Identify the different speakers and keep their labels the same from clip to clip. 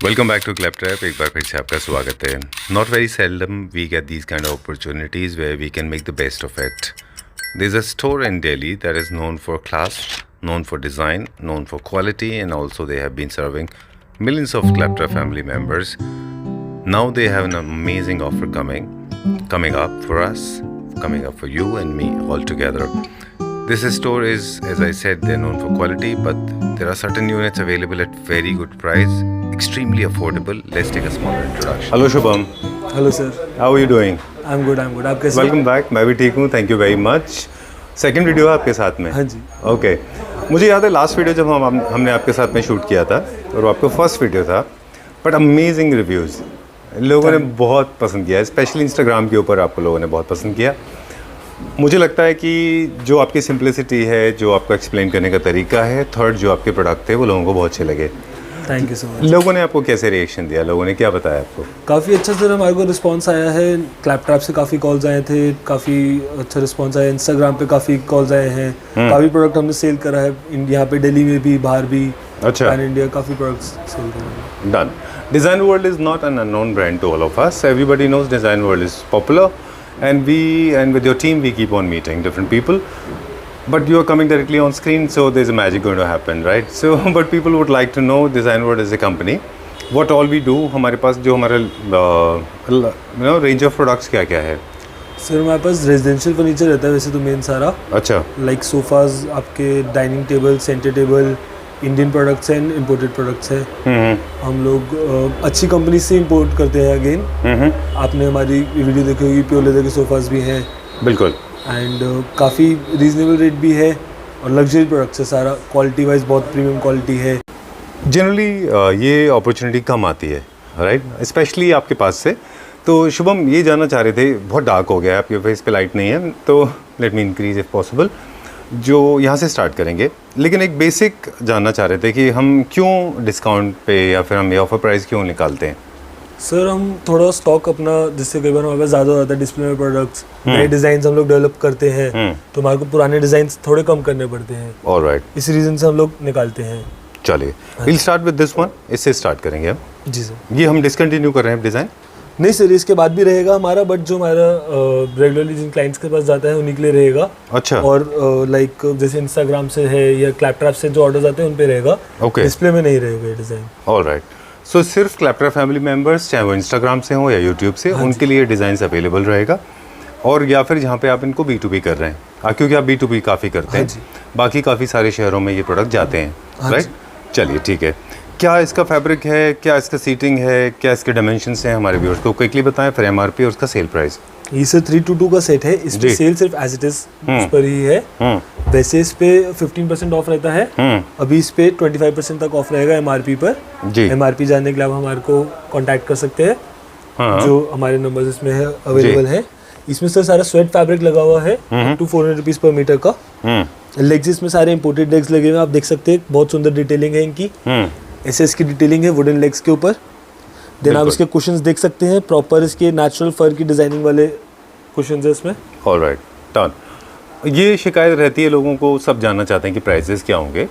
Speaker 1: Welcome back to क्लैपट्रैप। एक बार फिर से आपका स्वागत है। Not very seldom we get these kind of opportunities where we can make the best of it. There is a store in Delhi that is known for class, known for design, known for quality, and also they have been serving millions of Claptrap family members. Now they have an amazing offer coming up for us, coming up for you and me all together. This store is, as I said, they're known for quality, but there are certain units available at very good price, extremely affordable. Let's take a small introduction. Hello Shubham.
Speaker 2: Hello sir,
Speaker 1: How are you doing?
Speaker 2: I'm good. आप कैसे हैं?
Speaker 1: Welcome back. मैं भी ठीक हूँ. Thank you very much. Second video है आपके साथ में?
Speaker 2: हाँ जी।
Speaker 1: ओके मुझे याद है लास्ट वीडियो जब हमने आपके साथ में शूट किया था और वो आपका फर्स्ट वीडियो था, बट अमेजिंग रिव्यूज़ लोगों ने बहुत पसंद किया, स्पेशली इंस्टाग्राम के ऊपर आपको लोगों ने बहुत पसंद किया। मुझे लगता है कि जो आपकी सिंप्लिसिटी है, जो आपका एक्सप्लेन करने का तरीका है, थर्ड जो आपके प्रोडक्ट थे वो लोगों को बहुत अच्छे लगे।
Speaker 2: Thank you so much.
Speaker 1: लोगों ने आपको कैसे रिएक्शन दिया, लोगों ने क्या बताया आपको?
Speaker 2: काफ़ी अच्छा सर हमारे को रिस्पांस आया है। क्लैपट्रैप से काफ़ी कॉल्स आए थे, काफ़ी अच्छा रिस्पांस आया। इंस्टाग्राम पे काफ़ी कॉल्स आए हैं। काफ़ी प्रोडक्ट हमने सेल करा है, यहाँ पे दिल्ली में भी, बाहर भी।
Speaker 1: अच्छा,
Speaker 2: पैन इंडिया काफ़ी प्रोडक्ट्स सेल करा है।
Speaker 1: Done. Design world is not an unknown brand to all of us. Everybody knows design world is popular and with your team we keep on meeting different people, but you are coming directly on screen, so there's a magic going to happen, right? So but people would like to know Design World as a company, what all we do। हमारे पास जो हमारा range of products क्या क्या है?
Speaker 2: Sir हमारे पास residential furniture रहता है वैसे तो मेन सारा।
Speaker 1: अच्छा,
Speaker 2: लाइक सोफाज, आपके dining table, centre table, Indian products हैं, इम्पोर्टेड प्रोडक्ट्स हैं। हम लोग अच्छी कंपनी से इंपोर्ट करते हैं अगेन। आपने हमारी वीडियो देखी होगी, प्योर लेदर के सोफाज भी हैं
Speaker 1: बिल्कुल,
Speaker 2: एंड काफ़ी रीजनेबल रेट भी है और लग्जरी प्रोडक्ट्स है सारा। क्वालिटी वाइज बहुत प्रीमियम क्वालिटी है।
Speaker 1: जनरली ये अपॉर्चुनिटी कम आती है, राइट, स्पेशली आपके पास से। तो शुभम ये जानना चाह रहे थे, बहुत डार्क हो गया है, आपके फेस पे लाइट नहीं है, तो let me increase if possible. जो यहाँ से स्टार्ट करेंगे, लेकिन एक बेसिक जानना चाह रहे थे कि हम क्यों डिस्काउंट पे या फिर हम ये ऑफर प्राइस क्यों निकालते हैं?
Speaker 2: सर हम थोड़ा स्टॉक अपना, जिससे कई बार हमारे पास ज़्यादा हो जाता है डिस्प्ले में प्रोडक्ट्स, नए डिज़ाइन हम लोग डेवलप करते हैं, तो हमारे को पुराने डिज़ाइन थोड़े कम करने पड़ते हैं।
Speaker 1: ऑलराइट,
Speaker 2: इस रीज़न से हम लोग निकालते हैं।
Speaker 1: चलिए will start with this one. इससे स्टार्ट करेंगे हम।
Speaker 2: जी सर।
Speaker 1: ये हम डिसकंटिन्यू कर रहे हैं डिज़ाइन?
Speaker 2: नहीं सर, इसके बाद भी रहेगा हमारा, बट जो हमारा रेगुलरली जिन क्लाइंट्स के पास जाता है उन्हीं के लिए रहेगा।
Speaker 1: अच्छा,
Speaker 2: और लाइक जैसे इंस्टाग्राम से है या क्लैपट्रैप से जो ऑर्डर्स आते हैं उन पे रहेगा।
Speaker 1: ओके,
Speaker 2: डिस्प्ले में नहीं रहेगा ये डिज़ाइन।
Speaker 1: ऑलराइट। सो सिर्फ क्लैपट्रैप फैमिली मेंबर्स, चाहे वो इंस्टाग्राम से हो या यूट्यूब से, उनके लिए डिज़ाइंस अवेलेबल रहेगा। और या फिर जहाँ पे आप इनको B2B कर रहे हैं, क्योंकि आप B2B काफ़ी करते हैं, बाकी काफ़ी सारे शहरों में ये प्रोडक्ट जाते हैं, राइट? चलिए ठीक है। क्या इसका फैब्रिक है, क्या इसका सीटिंग है, क्या इसके डायमेंशंस हैं, हमारे व्यूअर्स को क्विकली बताएं, फिर MRP और उसका सेल प्राइस।
Speaker 2: ये सर 322 का सेट है। इस पे सेल सिर्फ एज इट इज उस पर ही है। वैसे इस पे 15% ऑफ रहता है। अभी इस पे 25% तक ऑफ रहेगा MRP पर जी। MRP जानने के लिए आप हमारे को कांटेक्ट कर सकते हैं। जो हमारे नंबर्स इसमें है अवेलेबल है। इसमें सर सारा स्वेट फैब्रिक लगा हुआ है, अप टू 400 रुपीज़ पर मीटर का। लेग्स इसमें सारे इंपोर्टेड लेग्स लगे हुए हैं, आप देख सकते हैं। बहुत सुंदर डिटेलिंग है इनकी, SS की डिटेलिंग है वुडन लेग्स के ऊपर। देन आप इसके कुशन्स देख सकते हैं, प्रॉपर इसके नेचुरल फर की डिजाइनिंग वाले कुशन्स है इसमें।
Speaker 1: Alright, done. ये शिकायत रहती है लोगों को, सब जानना चाहते हैं कि प्राइसेस क्या होंगे।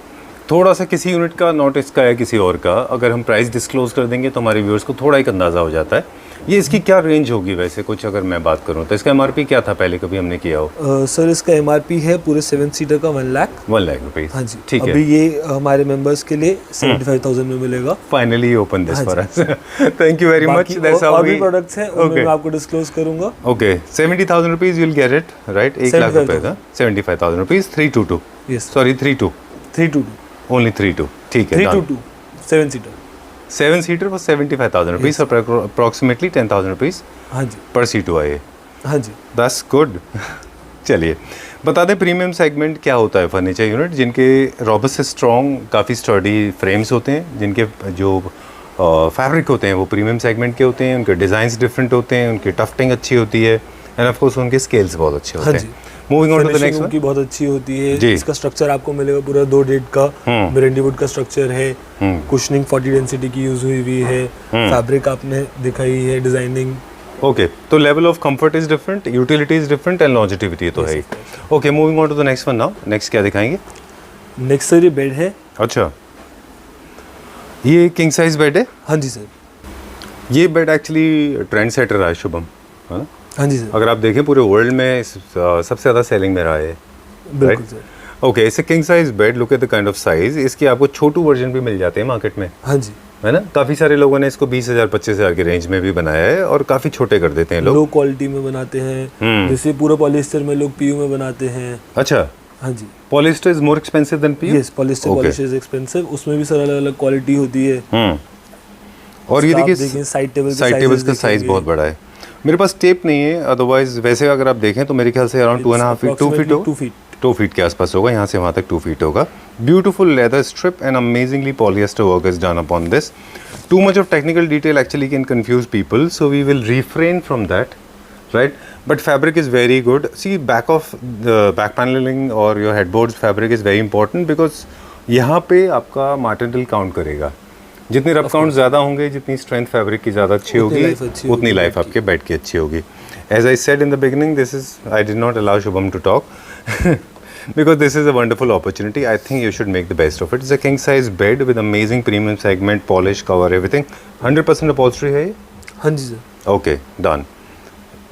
Speaker 1: थोड़ा सा किसी यूनिट का, नॉट इसका या किसी और का, अगर हम प्राइस डिस्क्लोज कर देंगे तो हमारे व्यूअर्स को थोड़ा एक अंदाज़ा हो जाता है। ये इसकी क्या रेंज होगी वैसे, कुछ अगर मैं बात करूँ तो इसका MRP क्या था पहले, कभी हमने किया हो?
Speaker 2: सर इसका MRP है पूरे 7 सीटर का 1 लाख
Speaker 1: रुपीज़।
Speaker 2: हाँ जी,
Speaker 1: ठीक है।
Speaker 2: अभी ये हमारे मेंबर्स के लिए 75,000 में मिलेगा।
Speaker 1: Finally open this for us. Thank you very much. That's how
Speaker 2: we, और भी प्रोडक्ट्स हैं, उनमें मैं आपको डिस्क्लोज करूंगा।
Speaker 1: Okay, 70,000 rupees you will get it, right? 1 lakh रुपए का 75,000 रुपीज़। 322,
Speaker 2: यस
Speaker 1: सॉरी 32 ओनली 32, ठीक है।
Speaker 2: 322 7 seater
Speaker 1: 7 seater for 75,000 rupees, approximately 10,000 rupees
Speaker 2: हाँ जी
Speaker 1: पर सीट हुआ ये।
Speaker 2: हाँ जी,
Speaker 1: दैट्स गुड। चलिए बता दें, प्रीमियम सेगमेंट क्या होता है फर्नीचर यूनिट, जिनके रॉबस्ट से स्ट्रॉन्ग, काफ़ी स्टर्डी फ्रेम्स होते हैं, जिनके जो फैब्रिक होते हैं वो प्रीमियम सेगमेंट के होते हैं, उनके डिज़ाइंस डिफरेंट होते हैं, उनकी टफ्टिंग अच्छी होती है, एंड ऑफ कोर्स उनके स्केल्स बहुत अच्छे होते हैं। Moving on to the next one.
Speaker 2: की बहुत अच्छी होती है। इसका स्ट्रक्चर आपको मिलेगा पूरा 2 डेट का मिरेंडी वुड का स्ट्रक्चर है। कुशनिंग 40 डेंसिटी की यूज हुई है। फैब्रिक आपने दिखाई है, डिजाइनिंग।
Speaker 1: ओके, तो level of comfort is different, utility is different and longevity तो है। Okay, moving on to the next one now. Next क्या दिखाएंगे?
Speaker 2: नेक्स्ट सर ये बेड है।
Speaker 1: अच्छा, ये किंग साइज बेड है?
Speaker 2: हाँ जी सर।
Speaker 1: ये बेड एक्चुअली ट्रेंड सेटर रहा है शुभम, है ना?
Speaker 2: हाँ जी सर।
Speaker 1: अगर आप देखें पूरे वर्ल्ड में सबसे ज़्यादा सेलिंग में रहा है।
Speaker 2: बिल्कुल sir.
Speaker 1: Okay, it's a king size bed, look at the kind of size. इसके आपको छोटू वर्जन भी मिल जाते हैं मार्केट में,
Speaker 2: हाँ जी,
Speaker 1: है ना? काफ़ी सारे लोगों ने इसको 20,000 25,000 के रेंज में भी बनाया है और काफ़ी छोटे कर देते हैं लोग।
Speaker 2: लो क्वालिटी में बनाते हैं, जैसे पूरा पॉलिस्टर में लोग पीयू में बनाते हैं।
Speaker 1: अच्छा,
Speaker 2: हाँ जी।
Speaker 1: Polyester is more expensive than PU?
Speaker 2: Yes, polyester polish is expensive. उसमें भी सर अलग अलग क्वालिटी होती है।
Speaker 1: और ये देखिए
Speaker 2: साइड
Speaker 1: टेबल्स का साइज बहुत बड़ा है। मेरे पास टेप नहीं है, अदरवाइज वैसे अगर आप देखें तो मेरे ख्याल से अराउंड 2.5 फीट 2 फीट के आसपास होगा, यहाँ से वहाँ तक 2 फीट होगा। Beautiful leather strip and amazingly polyester work is done upon this. To much of technical detail actually can confuse people, so we will refrain from that, right? But fabric is very good. See, back of the back paneling or your headboards fabric is very important because यहाँ पे आपका martindale count करेगा। जितने rough count ज़्यादा होंगे, जितनी strength fabric की ज़्यादा अच्छी होगी, उतनी लाइफ आपके बेड की अच्छी होगी। As I said in the beginning, this is I did not allow Shubham to talk because this is a wonderful opportunity. I think you should make the best of it. It's a king size bed with amazing premium segment, polish, cover, everything. 100% upholstery है ये?
Speaker 2: हाँ जी sir.
Speaker 1: Okay, done.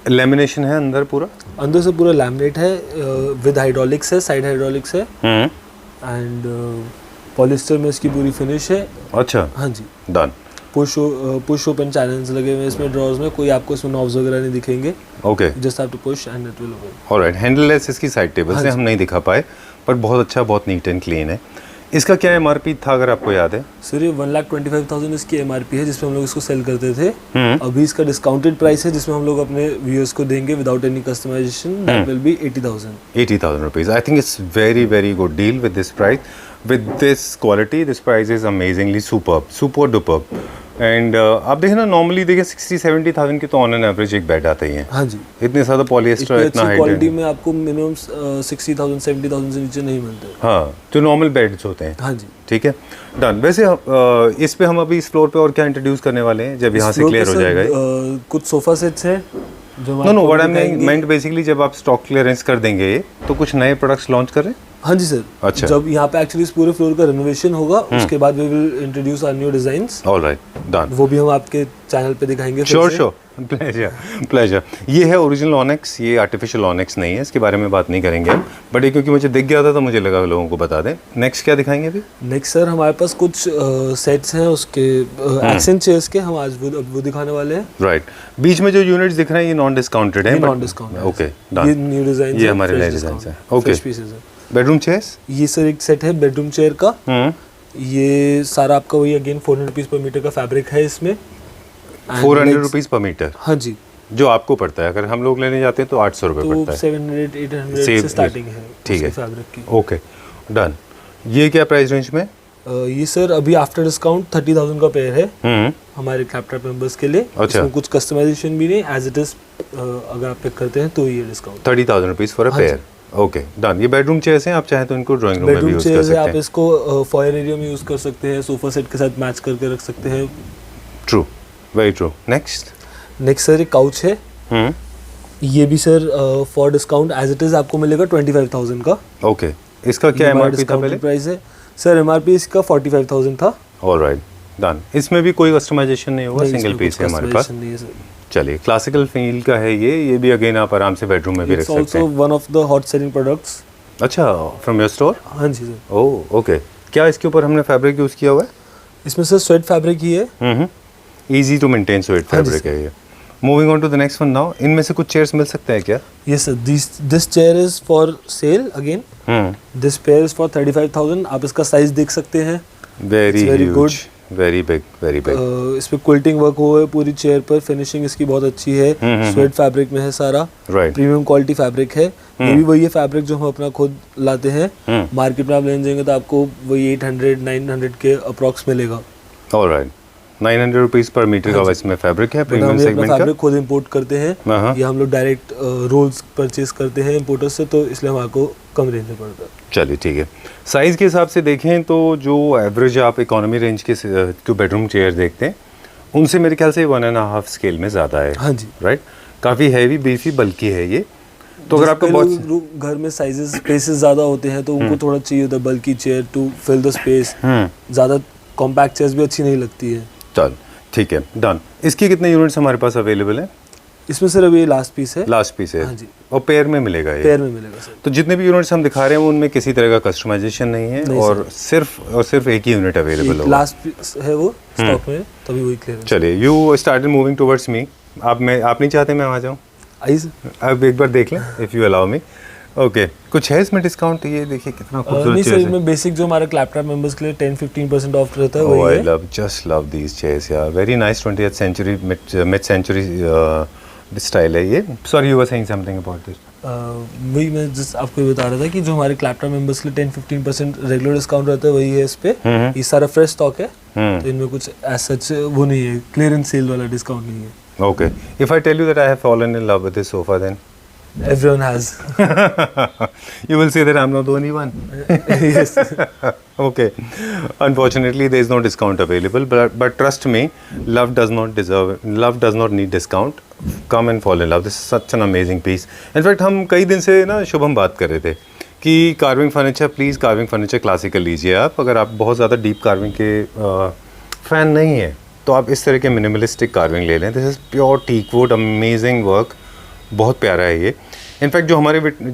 Speaker 1: Lamination है अंदर पूरा?
Speaker 2: अंदर से पूरा लैमिनेट है, विद हाइड्रोलिक्स है, साइड हाइड्रोलिक्स है, एंड पॉलिस्टर में इसकी पूरी फिनिश है।
Speaker 1: अच्छा,
Speaker 2: हाँ जी,
Speaker 1: डन।
Speaker 2: पुश ओपन चैनल्स लगे हुए हैं इसमें ड्रॉर्स में, कोई आपको इसमें नॉब्स वगैरह नहीं दिखेंगे।
Speaker 1: Okay,
Speaker 2: just have to push and it will open.
Speaker 1: Alright, handleless इसकी साइड टेबल से हम नहीं दिखा पाए, पर बहुत अच्छा, बहुत नीट एंड क्लीन है। इसका क्या एमआरपी था अगर आपको याद है?
Speaker 2: सर ये 1,25,000 इसकी एमआरपी है, जिसमें हम लोग इसको सेल करते थे। अभी इसका डिस्काउंटेड प्राइस है, जिसमें हम लोग अपने व्यूअर्स को देंगे without any customization, that will be 80,000।
Speaker 1: 80,000 rupees. I think it's very very good deal with this price, with this quality. This price is amazingly super duper. And आप देखें ना, नॉर्मली देखिए 60-70,000 के तो ऑन एन एवरेज एक bed आता ही है।
Speaker 2: हाँ जी,
Speaker 1: इतने ज़्यादा पॉलिएस्टर, इतना हाई
Speaker 2: क्वालिटी में आपको मिनिमम 60,000-70,000 से नीचे नहीं मिलते।
Speaker 1: हाँ, जो नॉर्मल बेड्स होते हैं।
Speaker 2: हाँ जी,
Speaker 1: ठीक है, डन। वैसे इस पे हम अभी इस फ्लोर पे और क्या इंट्रोड्यूस करने वाले हैं जब यहाँ से क्लियर हो जाएगा?
Speaker 2: कुछ सोफा सेट्स हैं जो
Speaker 1: know what I meant basically, जब आप स्टॉक क्लियरेंस कर देंगे तो कुछ नए प्रोडक्ट्स लॉन्च करें?
Speaker 2: हाँ जी सर।
Speaker 1: अच्छा,
Speaker 2: जब यहाँ पे एक्चुअली इस पूरे फ्लोर का रेनोवेशन होगा, उसके बाद we will introduce our new designs.
Speaker 1: Alright, done.
Speaker 2: वो भी हम आपके चैनल पे दिखाएंगे।
Speaker 1: Sure, pleasure. ये है ओरिजिनल ऑनेक्स, ये आर्टिफिशियल ऑनेक्स नहीं है, इसके बारे में बात नहीं करेंगे हम, बट ये क्योंकि मुझे दिख गया था तो मुझे लगा लोगों को बता दें। नेक्स्ट क्या दिखाएंगे अभी?
Speaker 2: नेक्स्ट सर हमारे पास कुछ सेट्स हैं उसके एक्सेंट चेयर्स के, हम आज वो दिखाने वाले हैं।
Speaker 1: राइट, बीच में जो यूनिट्स दिख रहे हैं ये नॉन डिस्काउंटेड है?
Speaker 2: Non discount.
Speaker 1: Okay, done.
Speaker 2: ये न्यू डिजाइन,
Speaker 1: ये हमारे नए डिजाइन है। Okay, bedroom chairs?
Speaker 2: ये सर एक सेट है बेडरूम चेयर का। ये सारा आपका वही अगेन 400 रुपीज पर मीटर का फैब्रिक है इसमें।
Speaker 1: 400 रुपीज पर मीटर?
Speaker 2: हाँ जी,
Speaker 1: जो आपको पड़ता है। अगर हम लोग लेने जाते हैं तो 800 रुपये पड़ता है।
Speaker 2: 700-800 से स्टार्टिंग है।
Speaker 1: ठीक है,
Speaker 2: फैब्रिक की।
Speaker 1: Okay, done. ये क्या प्राइस रेंज में?
Speaker 2: ये सर अभी आफ्टर डिस्काउंट 30,000 का पेयर है हमारे क्लैपटॉप मेंबर्स के लिए।
Speaker 1: अच्छा,
Speaker 2: इसमें कुछ कस्टमाइजेशन भी नहीं, एज इट इज अगर आप पिक करते हैं तो ये discount
Speaker 1: 30,000 rupees for a pair. Okay, done. ये बेडरूम चेयर्स हैं, आप चाहें तो इनको ड्राइंग रूम में भी यूज कर सकते हैं।
Speaker 2: आप इसको फॉयर एरिया में यूज कर सकते हैं, सोफा सेट के साथ मैच करके रख सकते हैं।
Speaker 1: True, very true. Next
Speaker 2: sir एक काउच है। ये भी sir for discount as it is आपको मिलेगा 25,000 का।
Speaker 1: ओके, इसका क्या एमआरपी था पहले?
Speaker 2: प्राइस है सर, एमआरपी इसका 45,000 था।
Speaker 1: Alright, done. इसमें भी कोई कस्टमाइजेशन नहीं होगा, सिंगल पीस है हमारे पास। चलिए, क्लासिकल फील का है ये भी अगेन आप आराम से बेडरूम में भी रख सकते हैं।
Speaker 2: It's also one of the hot selling products.
Speaker 1: अच्छा, फ्रॉम योर स्टोर?
Speaker 2: हाँ जी सर।
Speaker 1: ओह, ओके। क्या इसके ऊपर हमने फैब्रिक यूज किया हुआ है?
Speaker 2: इसमें सर स्वेट फैब्रिक ही है।
Speaker 1: Easy to maintain suede fabric है ये। Moving on to the next one now. इनमें से कुछ चेयर्स मिल सकते हैं क्या?
Speaker 2: Yes sir, this chair is for sale again. This pair is for 35,000। आप इसका साइज देख सकते हैं।
Speaker 1: Very good, very big, very big.
Speaker 2: इस पे क्विल्टिंग वर्क हुआ है पूरी चेयर पर, फिनिशिंग इसकी बहुत अच्छी है। स्वेट फैब्रिक में है सारा,
Speaker 1: राइट।
Speaker 2: प्रीमियम क्वालिटी फैब्रिक है। ये भी वही है फैब्रिक जो हम अपना खुद लाते हैं। मार्केट में आप लेने जाएंगे तो आपको वही 800-900 के अप्रॉक्स मिलेगा।
Speaker 1: ऑलराइट, 900 रुपीज पर मीटर का इसमें फैब्रिक है, प्रीमियम सेगमेंट का।
Speaker 2: फैब्रिक खुद इंपोर्ट करते हैं या हम लोग डायरेक्ट रोल्स परचेज करते हैं इंपोर्टर से, तो इसलिए हमारे को कम रेंज में पड़ता है।
Speaker 1: चलिए, ठीक है। साइज के हिसाब से देखें तो जो एवरेज आप इकोनॉमी रेंज के जो बेडरूम चेयर देखते हैं उनसे मेरे ख्याल से 1.5 स्केल में ज़्यादा है।
Speaker 2: हाँ जी, राइट।
Speaker 1: काफ़ी हैवी बीफी बल्कि है ये। तो अगर आपका बहुत
Speaker 2: घर में साइजेस स्पेसेस ज़्यादा होते हैं तो उनको थोड़ा चाहिए होता है बल्कि chair to fill the space. ज़्यादा कॉम्पैक्ट चेयर्स भी अच्छी नहीं लगती है।
Speaker 1: चल ठीक है, डन। इसकी कितने यूनिट्स हमारे पास अवेलेबल हैं?
Speaker 2: इसमें सर अभी लास्ट पीस है।
Speaker 1: लास्ट पीस है।
Speaker 2: हाँ जी।
Speaker 1: और पेयर में मिलेगा ये?
Speaker 2: पेयर में मिलेगा सर।
Speaker 1: तो जितने भी यूनिट्स हम दिखा रहे हैं उनमें किसी तरह का कस्टमाइजेशन नहीं है,
Speaker 2: नहीं
Speaker 1: और सिर्फ एक ही यूनिट अवेलेबल होगा।
Speaker 2: लास्ट पीस है वो स्टॉक में, तभी वही क्लियर।
Speaker 1: चलिए, you started moving towards me. आप नहीं चाहते मैं वहाँ जाऊँ?
Speaker 2: आइए सर,
Speaker 1: अब एक बार देख लें, if you allow me. Okay, कुछ है इसमें डिस्काउंट? ये देखिए कितना खूबसूरत
Speaker 2: नहीं सर,
Speaker 1: चेयर्स है।
Speaker 2: इसमें बेसिक जो हमारा क्लैपटॉप मेंबर्स के लिए 10-15% ऑफ रहता है
Speaker 1: Oh,
Speaker 2: वही
Speaker 1: I
Speaker 2: है।
Speaker 1: love, just love these chairs, yeah. Very nice 20th century, mid-century style है ये. Sorry, you were saying something about this.
Speaker 2: वही मैं जस्ट आपको ये बता रहा था कि जो हमारे क्लैपटॉप मेंबर्स के लिए 10-15% रेगुलर डिस्काउंट रहता है वही है इस पे। ये सारा फ्रेश स्टॉक है, तो इनमें कुछ ऐसा वो नहीं है, क्लियरेंस सेल वाला डिस्काउंट नहीं है।
Speaker 1: Okay. If I tell you that I have fallen in love with this sofa, then
Speaker 2: Everyone has.
Speaker 1: you will say that I'm not the only one.
Speaker 2: Yes.
Speaker 1: Okay. Unfortunately, there is no discount available, but trust me, love does not need discount. Come and fall in love. This is such an amazing piece. In fact, हम कई दिन से ना शुभम बात कर रहे थे कि carving furniture, please carving furniture classical लीजिए आप। अगर आप बहुत ज़्यादा डीप कार्विंग के फ़ैन नहीं है तो आप इस तरह के मिनिमलिस्टिक कार्विंग ले लें। This is pure teak wood, amazing work, बहुत प्यारा है ये। इनफैक्ट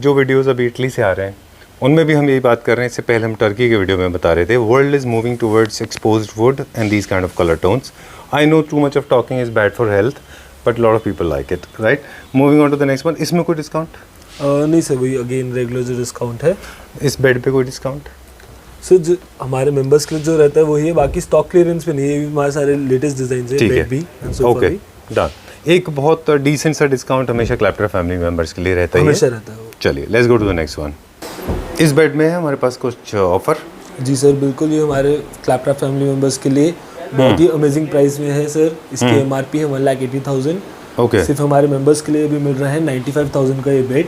Speaker 1: जो वीडियोज़ अभी इटली से आ रहे हैं उनमें भी हम यही बात कर रहे हैं। इससे पहले हम टर्की के वीडियो में बता रहे थे, world is moving towards exposed wood and these kind of colour tones. I know too much of talking is bad for health, but lot of people like it, right? Moving on to the next one. इसमें कोई discount?
Speaker 2: नहीं sir, वही again regular जो discount है।
Speaker 1: इस bed पे कोई discount?
Speaker 2: Sir जो हमारे मेंबर्स के लिए जो रहता है वही है, बाकी स्टॉक क्लियरेंस पे नहीं है। ये भी हमारे सारे लेटेस्ट डिजाइन है, बेड भी एंड सोफा
Speaker 1: ओके,
Speaker 2: भी।
Speaker 1: डन। एक बहुत डिसेंट सा डिस्काउंट हमेशा क्लैप्टर फैमिली मेंबर्स के लिए रहता है,
Speaker 2: हमेशा रहता है वो।
Speaker 1: चलिए, let's go to the next one. इस बेड में है हमारे पास कुछ ऑफर?
Speaker 2: जी सर, बिल्कुल। ये हमारे क्लैपटॉप फैमिली मेंबर्स के लिए बहुत ही अमेजिंग प्राइस में है सर। इसकी MRP है 1,80,000।
Speaker 1: ओके।
Speaker 2: सिर्फ हमारे मेंबर्स के लिए भी मिल रहा है 95,000 का ये बेड।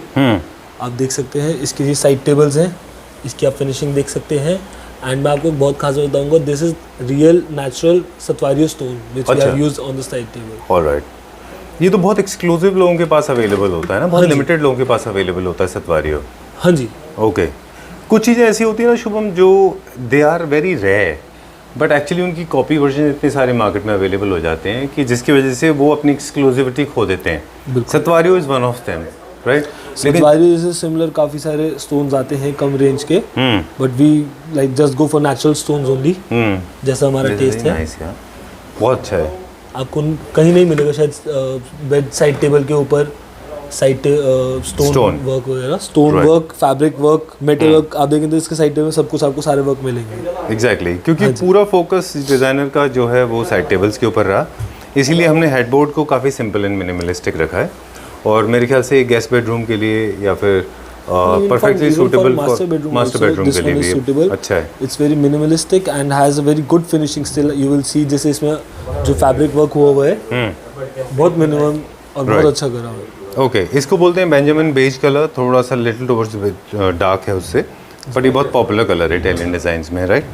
Speaker 2: आप देख सकते हैं, इसके ये साइड टेबल्स हैं, इसकी आप फिनिशिंग देख सकते हैं। एंड मैं आपको बहुत खास बताऊंगा, this is real natural statuario stone which we have used on the side table.
Speaker 1: Alright. ये तो बहुत एक्सक्लूसिव लोगों के पास अवेलेबल होता है ना, बहुत लिमिटेड लोगों के पास अवेलेबल होता है सतवारियो।
Speaker 2: हाँ जी।
Speaker 1: ओके। कुछ चीज़ें ऐसी होती है ना शुभम, जो they are very rare, but actually उनकी कॉपी वर्जन इतने सारे मार्केट में अवेलेबल हो जाते हैं कि जिसकी वजह से वो अपनी एक्सक्लूसिविटी खो देते हैं। Statuario is one of them, right?
Speaker 2: Statuario जैसे सिमिलर काफ़ी सारे स्टोन्स आते हैं कम रेंज के, but we like just go for natural stones only, जैसा हमारा टेस्ट है।
Speaker 1: बहुत अच्छा है।
Speaker 2: आपको कहीं नहीं मिलेगा शायद बेड साइड टेबल के ऊपर साइड स्टोन वर्क वगैरह, stone work, fabric work, metal work. आप देखें तो इसके साइड टेबल में सब कुछ आपको सारे वर्क मिलेंगे।
Speaker 1: एग्जैक्टली, क्योंकि पूरा फोकस डिज़ाइनर का जो है वो साइड टेबल्स के ऊपर रहा, इसीलिए हमने हेडबोर्ड को काफ़ी सिंपल एंड मिनिमलिस्टिक रखा है। और मेरे ख्याल से गेस्ट बेडरूम के लिए या फिर परफेक्टली सूटेबल मास्टर बेडरूम के लिए भी अच्छा है।
Speaker 2: It's very minimalistic and has a very good finishing still. You will see जैसे इसमें जो फैब्रिक वर्क हुआ है बहुत मिनिमम और बहुत अच्छा करा हुआ है।
Speaker 1: ओके, इसको बोलते हैं बेंजामिन बेज कलर, थोड़ा सा लिटिल टुवर्ड्स डार्क है उससे, बट ये बहुत पॉपुलर कलर है इटालियन डिज़ाइंस में, राइट?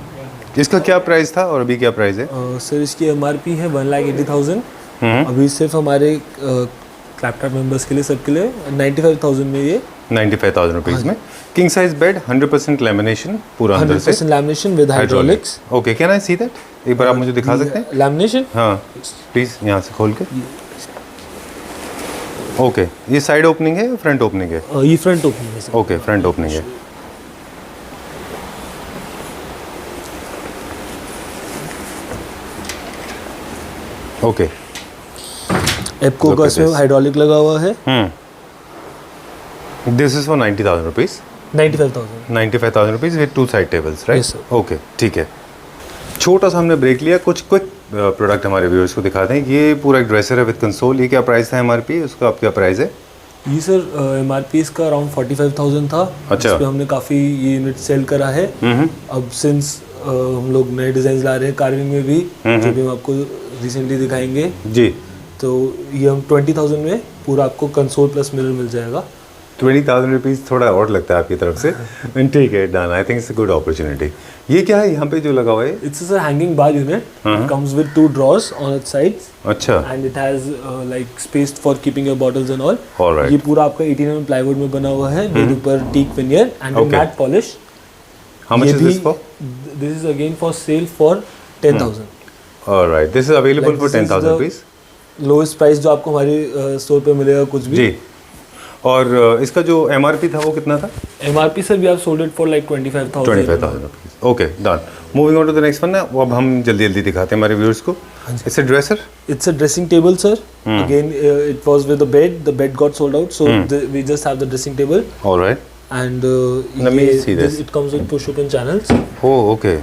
Speaker 1: इसका क्या प्राइस था और अभी क्या प्राइस है?
Speaker 2: सर इसकी MRP है 1,80,000। अभी सिर्फ हमारे क्लैपटॉप मेंबर्स के लिए, सबके लिए 95,000 में ये
Speaker 1: 95,000 रुपीज़ में किंग साइज बेड, 100% लैमिनेशन पूरा अंदर से,
Speaker 2: 100% lamination with hydraulics.
Speaker 1: Okay, can I see that? एक बार आप मुझे दिखा सकते हैं
Speaker 2: लैमिनेशन?
Speaker 1: हाँ प्लीज़, यहाँ से खोल के। ओके, ये साइड ओपनिंग है या फ्रंट ओपनिंग है?
Speaker 2: ये फ्रंट ओपनिंग है।
Speaker 1: ओके, फ्रंट ओपनिंग है। ओके,
Speaker 2: एप्को का इसमें हाइड्रोलिक लगा हुआ है।
Speaker 1: This is for 90,000 rupees. 95,000 rupees with 2 side tables, right? Okay, ठीक है। छोटा सा हमने ब्रेक लिया, कुछ क्विक प्रोडक्ट हमारे व्यूअर्स को दिखा दें। ये पूरा एक ड्रेसर है विद कंसोल, ये क्या प्राइस था MRP? उसका अब क्या प्राइस है?
Speaker 2: ये सर MRP इसका अराउंड 45,000 था।
Speaker 1: अच्छा।
Speaker 2: इस पे हमने काफ़ी ये यूनिट सेल करा है। अब सिंस हम लोग नए डिज़ाइन ला रहे हैं कार्विंग में भी, जो भी हम आपको रिसेंटली दिखाएंगे
Speaker 1: जी,
Speaker 2: तो ये हम 20,000 में पूरा आपको कंसोल प्लस मिरर मिल जाएगा।
Speaker 1: 20,000 रुपीज़ थोड़ा और लगता है आपकी तरफ से, ठीक है, done. I think it's a good opportunity. ये क्या है यहाँ पे जो लगा हुआ है?
Speaker 2: It's a hanging bar unit, comes with 2 drawers on its sides.
Speaker 1: अच्छा।
Speaker 2: And it has like space for keeping your bottles and all.
Speaker 1: Alright.
Speaker 2: ये पूरा आपका 18 mm प्लाईवुड में बना हुआ है, विद ऊपर teak veneer and matte polish.
Speaker 1: How much is this for?
Speaker 2: This is again for sale for 10,000।
Speaker 1: Alright, this is available
Speaker 2: Like
Speaker 1: for
Speaker 2: this is
Speaker 1: 10,000
Speaker 2: the
Speaker 1: rupees.
Speaker 2: Lowest price जो आपको हमारे store पे मिलेगा कुछ भी।
Speaker 1: जी, और इसका जो MRP था वो कितना था?
Speaker 2: MRP sir we have sold it for like 25,000।
Speaker 1: 25,000 rupees. Okay, done. Moving on to the next one ना, वो अब हम जल्दी जल्दी दिखाते हैं हमारे व्यूअर्स को। It's a dresser.
Speaker 2: It's a dressing table, sir. Again, it was with the bed. The bed got sold out, so we just have the dressing table.
Speaker 1: Alright,
Speaker 2: And
Speaker 1: Let me see this.
Speaker 2: it comes with push open channels.
Speaker 1: Oh okay,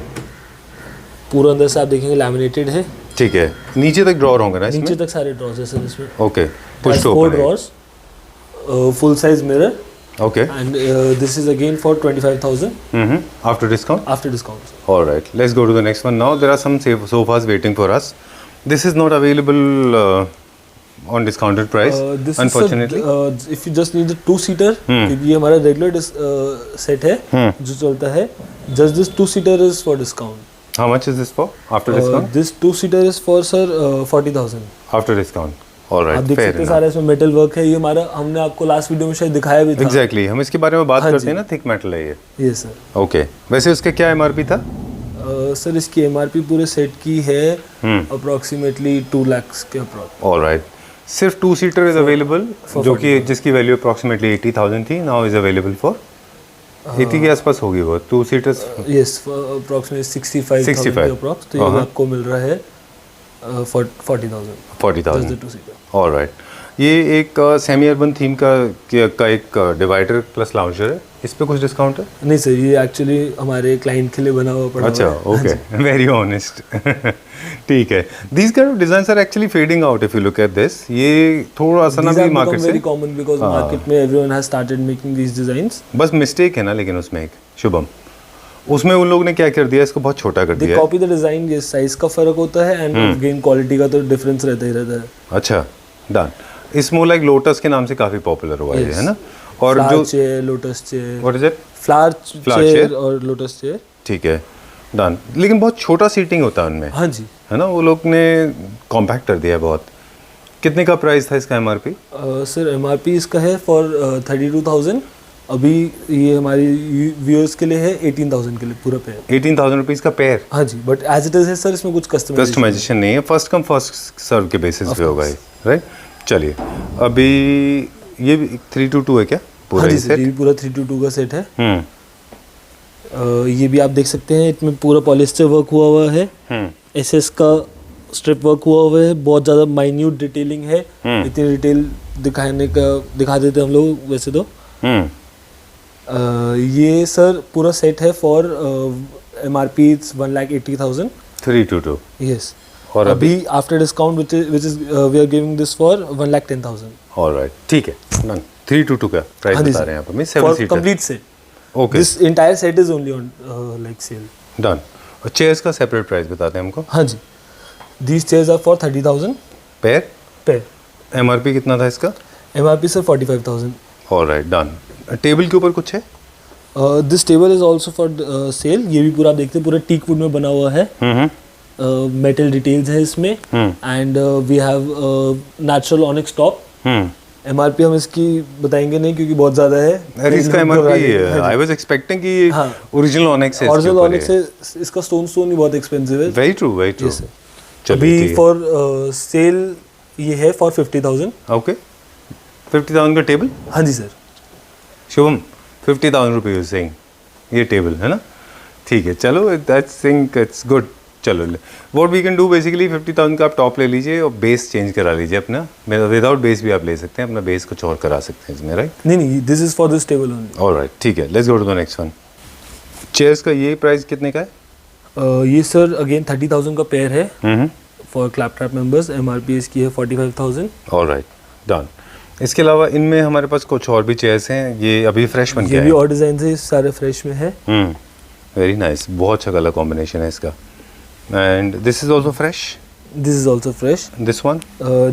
Speaker 2: पूरा अंदर से आप देखेंगे laminated है।
Speaker 1: ठीक है। नीचे तक ड्रॉर होंगे ना इसमें?
Speaker 2: नीचे तक सारे ड्रॉर्स है सर इसमें।
Speaker 1: Okay,
Speaker 2: Has
Speaker 1: push to
Speaker 2: 4
Speaker 1: open.
Speaker 2: drawers, full size mirror,
Speaker 1: okay,
Speaker 2: and this is again for 25,000
Speaker 1: after discount.
Speaker 2: after discount.
Speaker 1: All right, let's go to the next one now. There are some sofas waiting for us. This is not available on discounted price,
Speaker 2: This
Speaker 1: unfortunately.
Speaker 2: is if you just need a 2-seater, क्योंकि ये हमारा regular set है जो चलता है, just this 2-seater is for discount.
Speaker 1: How much is this for after discount?
Speaker 2: This 2-seater is for sir 40,000.
Speaker 1: After discount. All
Speaker 2: आप
Speaker 1: right,
Speaker 2: देख
Speaker 1: fair
Speaker 2: सकते हैं
Speaker 1: enough.
Speaker 2: सारा इसमें मेटल वर्क है। ये हमारा हमने आपको लास्ट वीडियो में शायद दिखाया भी था।
Speaker 1: Exactly, हम इसके बारे में बात
Speaker 2: हाँ
Speaker 1: करते
Speaker 2: जी।
Speaker 1: हैं ना, थिक मेटल है ये।
Speaker 2: ये सर
Speaker 1: ओके, वैसे उसका क्या MRP था?
Speaker 2: सर इसकी MRP पूरे सेट की है अप्रोक्सीमेटली 2 लाख के अप्रोक्स।
Speaker 1: All right, सिर्फ 2-seater is available, जो कि जिसकी वैल्यू अप्रोक्सीमेटली 80,000 थी, now is available for 80 के आसपास होगी वो 2-seaters।
Speaker 2: यस अप्रोक्सीमेटली 65,000 के
Speaker 1: 65,
Speaker 2: अप्रोक्स। तो ये आपको मिल रहा है 40,000।
Speaker 1: 40,000।
Speaker 2: 2-seater।
Speaker 1: ऑलराइट, ये एक सेमी अर्बन थीम का एक डिवाइडर प्लस लाउंजर है। इस पे कुछ डिस्काउंट है?
Speaker 2: नहीं सर, ये एक्चुअली हमारे क्लाइंट के लिए बना हुआ पड़ा
Speaker 1: अच्छा,
Speaker 2: हुआ है।
Speaker 1: Okay, very honest. ठीक है, these kind of designs are actually fading out if you look at this. ये थोड़ा सा ना
Speaker 2: These
Speaker 1: भी
Speaker 2: have
Speaker 1: मार्केट
Speaker 2: become
Speaker 1: से
Speaker 2: very common because market में everyone has started making these designs.
Speaker 1: बस मिस्टेक है ना, लेकिन उसमें एक शुभम, उसमें उन लोगों ने क्या कर दिया, इसको बहुत छोटा कर
Speaker 2: They
Speaker 1: दिया है।
Speaker 2: copy the design, ये साइज का फर्क होता है एंड अगेन क्वालिटी का तो डिफरेंस रहता ही रहता है।
Speaker 1: अच्छा, डन। इस मोर लाइक लोटस के नाम से काफी पॉपुलर हुआ ये,
Speaker 2: Yes.
Speaker 1: है ना? और
Speaker 2: फ्लावर
Speaker 1: जो
Speaker 2: chair, lotus chair,
Speaker 1: what is it?
Speaker 2: Flower
Speaker 1: Flower
Speaker 2: chair
Speaker 1: chair?
Speaker 2: और लोटस चेयर।
Speaker 1: ठीक है, डन। लेकिन बहुत छोटा सीटिंग होता है उनमें,
Speaker 2: हाँ जी।
Speaker 1: है ना? वो लोग ने कॉम्पैक्ट कर दिया है बहुत। कितने का प्राइस था इसका MRP?
Speaker 2: सर MRP इसका है फॉर 32,000। अभी ये हमारी व्यूअर्स के लिए है 18,000 के लिए पूरा पेयर।
Speaker 1: 18,000 रुपीज़ का पेयर।
Speaker 2: हाँ जी, बट एज इट इज है सर, इसमें कुछ
Speaker 1: कस्टमाइजेशन नहीं है, फर्स्ट कम फर्स्ट सर्व के बेसिस पे होगा ये, राइट? चलिए, अभी ये 322 है क्या पूरा
Speaker 2: हाँ जी
Speaker 1: ये
Speaker 2: सर,
Speaker 1: सेट?
Speaker 2: ये भी पूरा 322 का सेट है। ये भी आप देख सकते हैं, इसमें पूरा पॉलिस्टर वर्क हुआ हुआ है, SS का स्ट्रिप वर्क हुआ है, बहुत ज़्यादा माइन्यूट डिटेलिंग है। इतनी डिटेल दिखा देते हम लोग वैसे तो। ये सर पूरा सेट है फॉर MRP 1,80,000।
Speaker 1: 322।
Speaker 2: यस,
Speaker 1: और
Speaker 2: अभी after discount which is we are giving this for 1,10,000
Speaker 1: alright, ठीक है, डन। 322 का प्राइस
Speaker 2: हाँ जी
Speaker 1: बता
Speaker 2: सर,
Speaker 1: रहे हैं यहाँ पर, 7
Speaker 2: four
Speaker 1: seater.
Speaker 2: Complete set.
Speaker 1: Okay,
Speaker 2: this entire set is only on like sale.
Speaker 1: Done. और चेयर्स का सेपरेट प्राइस बताते हैं हमको।
Speaker 2: हाँ जी, these chairs are for 30,000
Speaker 1: pair.
Speaker 2: Pair.
Speaker 1: MRP कितना था इसका?
Speaker 2: MRP sir 45,000।
Speaker 1: Alright, done. Table के ऊपर कुछ है?
Speaker 2: This table is also for sale. ये भी पूरा आप देखते हैं, पूरा टीक वुड में बना हुआ है। मेटल डिटेल्स है इसमें and we have natural onyx top. MRP हम इसकी बताएंगे नहीं क्योंकि बहुत ज़्यादा है।
Speaker 1: अरे इसका MRP आई वाज एक्सपेक्टिंग कि ओरिजिनल ऑनिक्स है।
Speaker 2: ओरिजिनल ऑनिक्स है, इसका स्टोन ही बहुत एक्सपेंसिव है।
Speaker 1: Very true, very true.
Speaker 2: अभी फॉर सेल ये है फॉर 50,000।
Speaker 1: ओके, 50,000 का टेबल?
Speaker 2: हाँ जी सर।
Speaker 1: शुभम, 50,000 रुपीज सेइंग ये टेबल, है ना? ठीक है, चलो, दैट्स थिंक इट्स गुड। चलो, what we can do basically, 50,000 का आप टॉप ले लीजिए और बेस चेंज करा लीजिए अपना। विदाउट बेस भी आप ले सकते हैं, अपना बेस कुछ और करा सकते हैं इसमें, राइट?
Speaker 2: नहीं, this is for this table only.
Speaker 1: Alright, ठीक है, let's go to the next one. Chairs का ये प्राइस कितने का है?
Speaker 2: ये सर अगेन 30,000 का पेयर है for clap trap members. MRP इसकी है 45,000।
Speaker 1: Alright, done. इसके अलावा इनमें हमारे पास कुछ और भी चेयर्स हैं। ये अभी फ्रेश बन के
Speaker 2: ये
Speaker 1: आए
Speaker 2: भी और डिजाइन है, सारे फ्रेश में है।
Speaker 1: वेरी नाइस, बहुत अच्छा कलर कॉम्बिनेशन है इसका। And this is also fresh?
Speaker 2: This is also fresh.
Speaker 1: This one?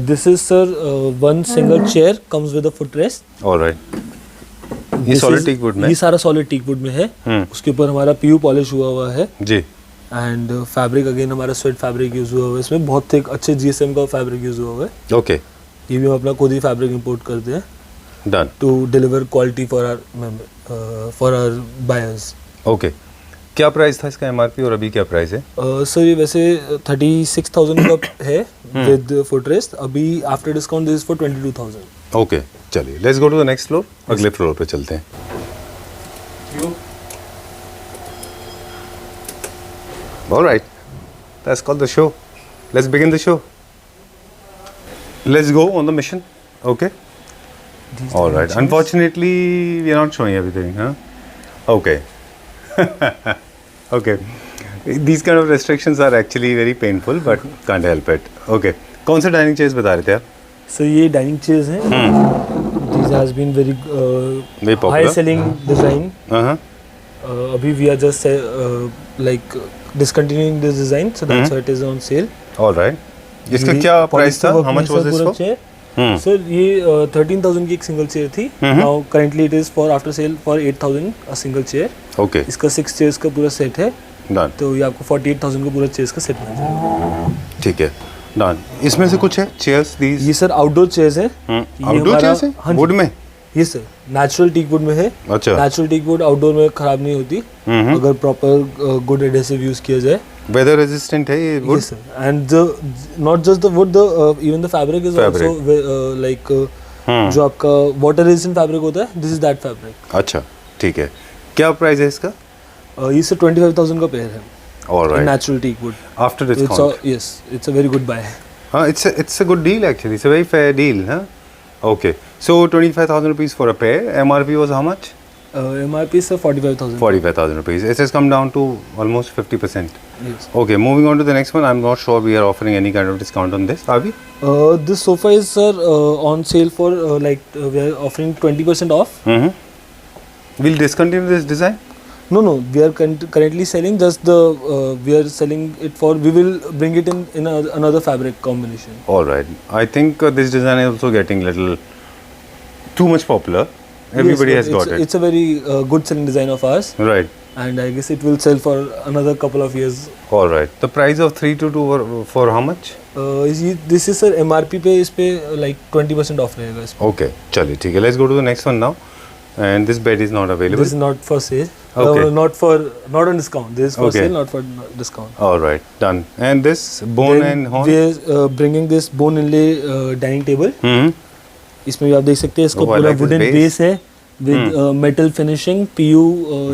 Speaker 2: This is sir one single chair comes with a foot rest.
Speaker 1: Alright, ये सॉलिड टीक वुड में?
Speaker 2: ये सारा सॉलिड टीक वुड में है। उसके ऊपर हमारा PU पॉलिश हुआ हुआ है
Speaker 1: जी।
Speaker 2: एंड फैब्रिक अगेन हमारा स्वेट फैब्रिक यूज हुआ हुआ है इसमें। बहुत एक अच्छे GSM का फैब्रिक यूज हुआ हुआ है।
Speaker 1: ओके,
Speaker 2: ये भी हम अपना खुद ही फैब्रिक इंपोर्ट करते हैं
Speaker 1: done.
Speaker 2: To deliver quality for our buyers.
Speaker 1: Okay, क्या प्राइस था इसका एमआरपी और अभी क्या प्राइस है?
Speaker 2: सर ये वैसे 36,000 का है विद फुटरेस्ट. अभी after discount this is for 22,000.
Speaker 1: Okay चलिए let's go to the next floor. अगले फ्लोर पे चलते हैं. Alright, that's called the show. Let's begin the show. Let's go on the mission. Okay. Alright. Unfortunately, we are not showing everything, huh? Okay. Okay. These kind of restrictions are actually very painful, but can't help it. Okay. कौन से dining chairs बता रहे थे आप?
Speaker 2: Sir ये dining chairs हैं. These has been very
Speaker 1: popular.
Speaker 2: high selling design.
Speaker 1: Uh-huh.
Speaker 2: अभी we are just like discontinuing this design, so that's why it is on sale.
Speaker 1: Alright. इसका क्या प्राइस था? How much was this for?
Speaker 2: Sir ये 13,000 की एक single chair थी. Now currently it is for after sale for 8,000 a single chair.
Speaker 1: Okay.
Speaker 2: इसका 6 chairs का पूरा सेट है.
Speaker 1: Done.
Speaker 2: तो ये आपको 48,000 का पूरा चेयर्स का सेट मिल जाएगा.
Speaker 1: ठीक है. Done. इसमें से कुछ है चेयर्स these?
Speaker 2: ये सर आउटडोर चेयर्स है.
Speaker 1: आउटडोर चेयर्स है? वुड में?
Speaker 2: ये सर नेचुरल टीक वुड में है.
Speaker 1: अच्छा.
Speaker 2: नेचुरल टीक वुड आउटडोर में खराब नहीं होती अगर प्रॉपर गुड एडहेसिव यूज किया जाए.
Speaker 1: वेदर रेजिस्टेंट है ये would?
Speaker 2: Yes sir. And not just the wood, even the fabric is also like जो आपका water resistant fabric होता है, this is that fabric.
Speaker 1: अच्छा ठीक है. क्या प्राइस है इसका?
Speaker 2: ये सर 25,000 का पेयर है.
Speaker 1: Alright.
Speaker 2: Natural teak wood.
Speaker 1: After discount.
Speaker 2: Yes, it's a very good buy.
Speaker 1: It's a good deal actually. It's a very fair deal, huh? Okay. So 25,000 rupees for a pair. MRP was how much?
Speaker 2: MRP is 45,000.
Speaker 1: 45,000 rupees. It has come down to almost 50%.
Speaker 2: Yes.
Speaker 1: Okay, moving on to the next one. I'm not sure we are offering any kind of discount on this. Are we?
Speaker 2: This sofa is sir on sale for we are offering 20% off.
Speaker 1: We'll discontinue this design?
Speaker 2: No, we are currently selling just we are selling it for, we will bring it in another fabric combination.
Speaker 1: All right. I think this design is also getting little too much popular. Everybody has got it.
Speaker 2: It's a very good selling design of ours.
Speaker 1: Right.
Speaker 2: And I guess it will sell for another couple of years.
Speaker 1: All right. The price of 322 for how much?
Speaker 2: This is sir MRP पे इस पे like 20% off रहेगा इस पे.
Speaker 1: Okay. चलिए ठीक है. Let's go to the next one now. And this bed is not available.
Speaker 2: This is not for sale.
Speaker 1: Okay.
Speaker 2: Not on discount. This is for
Speaker 1: Okay.
Speaker 2: sale, not for discount.
Speaker 1: All right. Done. And this bone and horn?
Speaker 2: We are bringing this bone inlay dining table. इसमें भी आप देख सकते हैं इसका
Speaker 1: Oh, I
Speaker 2: पूरा
Speaker 1: like this
Speaker 2: wooden
Speaker 1: base.
Speaker 2: Base है with metal finishing. PU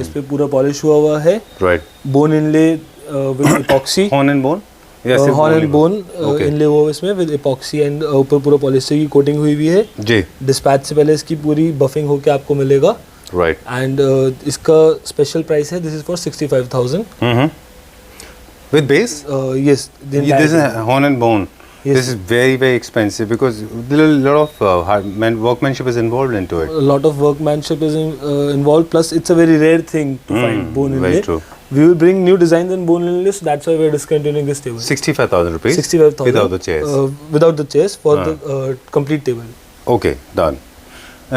Speaker 2: इस पे पूरा पॉलिश हुआ हुआ है.
Speaker 1: Right.
Speaker 2: Bone inlay with epoxy.
Speaker 1: Horn and bone? Yes.
Speaker 2: Horn and bone
Speaker 1: Okay.
Speaker 2: इनले हुआ इसमें विद इपॉक्सी एंड ऊपर पूरा पॉलिस्टर की कोटिंग हुई हुई है.
Speaker 1: जी.
Speaker 2: डिस्पैच से पहले इसकी पूरी बफिंग होके आपको मिलेगा.
Speaker 1: Right.
Speaker 2: एंड इसका स्पेशल प्राइस है. This is for 65,000.
Speaker 1: With base?
Speaker 2: Yes.
Speaker 1: This is horn and bone.
Speaker 2: Yes.
Speaker 1: This is very, very expensive because there are a lot of workmanship is involved into it.
Speaker 2: A lot of workmanship is involved. Plus, it's a very rare thing to find bone inlay.
Speaker 1: Very true.
Speaker 2: We will bring new designs in bone inlay, so that's why we are discontinuing this table.
Speaker 1: 65,000 rupees.
Speaker 2: 65,000
Speaker 1: without the chairs.
Speaker 2: Without the chairs for the complete table.
Speaker 1: Okay, done.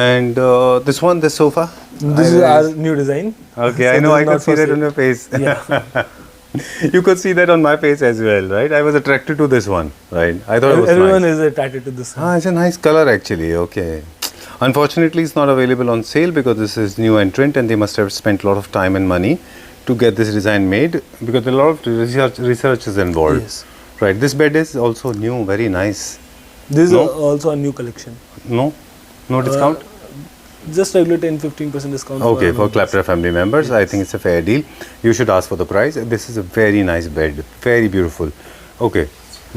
Speaker 1: And this one, this sofa.
Speaker 2: This is our new design.
Speaker 1: Okay,
Speaker 2: So
Speaker 1: I know.
Speaker 2: this
Speaker 1: I
Speaker 2: is
Speaker 1: could
Speaker 2: not
Speaker 1: see
Speaker 2: for
Speaker 1: that
Speaker 2: sale.
Speaker 1: on your face.
Speaker 2: Yeah.
Speaker 1: You could see that on my face as well, right? I was attracted to this one, right? I thought it was
Speaker 2: Everyone
Speaker 1: nice.
Speaker 2: is attracted to this one.
Speaker 1: It's a nice color actually. Okay. Unfortunately, it's not available on sale because this is new entrant and they must have spent a lot of time and money to get this design made because a lot of research is involved.
Speaker 2: Yes.
Speaker 1: Right. This bed is also new, very nice.
Speaker 2: This
Speaker 1: No?
Speaker 2: is also a new collection.
Speaker 1: No? No discount?
Speaker 2: Just regular 10-15% discount.
Speaker 1: Okay,
Speaker 2: our
Speaker 1: for
Speaker 2: members.
Speaker 1: Claptra family members, I think it's a fair deal. You should ask for the price. This is a very nice bed, very beautiful. Okay,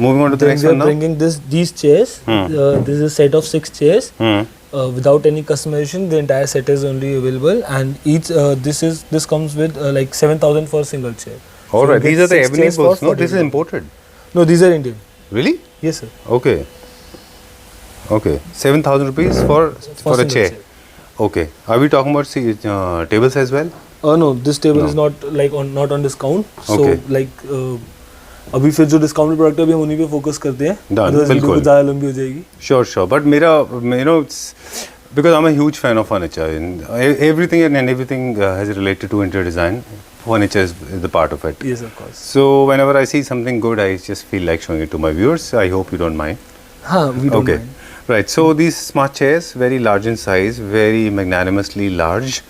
Speaker 1: moving on to the
Speaker 2: Then
Speaker 1: next
Speaker 2: we are
Speaker 1: one now.
Speaker 2: bringing these chairs. This is a set of 6 chairs. Without any customization, the entire set is only available, and each this comes with like 7,000 for a single chair.
Speaker 1: All
Speaker 2: So
Speaker 1: right,
Speaker 2: you
Speaker 1: these
Speaker 2: get
Speaker 1: are the
Speaker 2: 6
Speaker 1: ebony
Speaker 2: chairs for
Speaker 1: books, no?
Speaker 2: 40
Speaker 1: This is
Speaker 2: rupees.
Speaker 1: imported.
Speaker 2: No, these are Indian.
Speaker 1: Really?
Speaker 2: Yes, sir.
Speaker 1: Okay. Okay, 7,000 rupees for a
Speaker 2: single
Speaker 1: chair. Okay, are we talking about tables as well?
Speaker 2: No, this table
Speaker 1: No.
Speaker 2: is not on discount. So
Speaker 1: Okay.
Speaker 2: like अभी फिर जो discount product है अभी हम उन्हीं पे focus करते हैं.
Speaker 1: Done,
Speaker 2: Otherwise वीडियो
Speaker 1: बिल्कुल.
Speaker 2: कुछ ज़्यादा लंबी हो जाएगी.
Speaker 1: Sure, sure. But it's because I'm a huge fan of furniture. And everything has related to interior design. Furniture is the part of it.
Speaker 2: Yes, of course.
Speaker 1: So whenever I see something good, I just feel like showing it to my viewers. I hope you don't mind.
Speaker 2: We don't
Speaker 1: Okay.
Speaker 2: mind.
Speaker 1: Right. So these smart chairs, very large in size, very magnanimously large,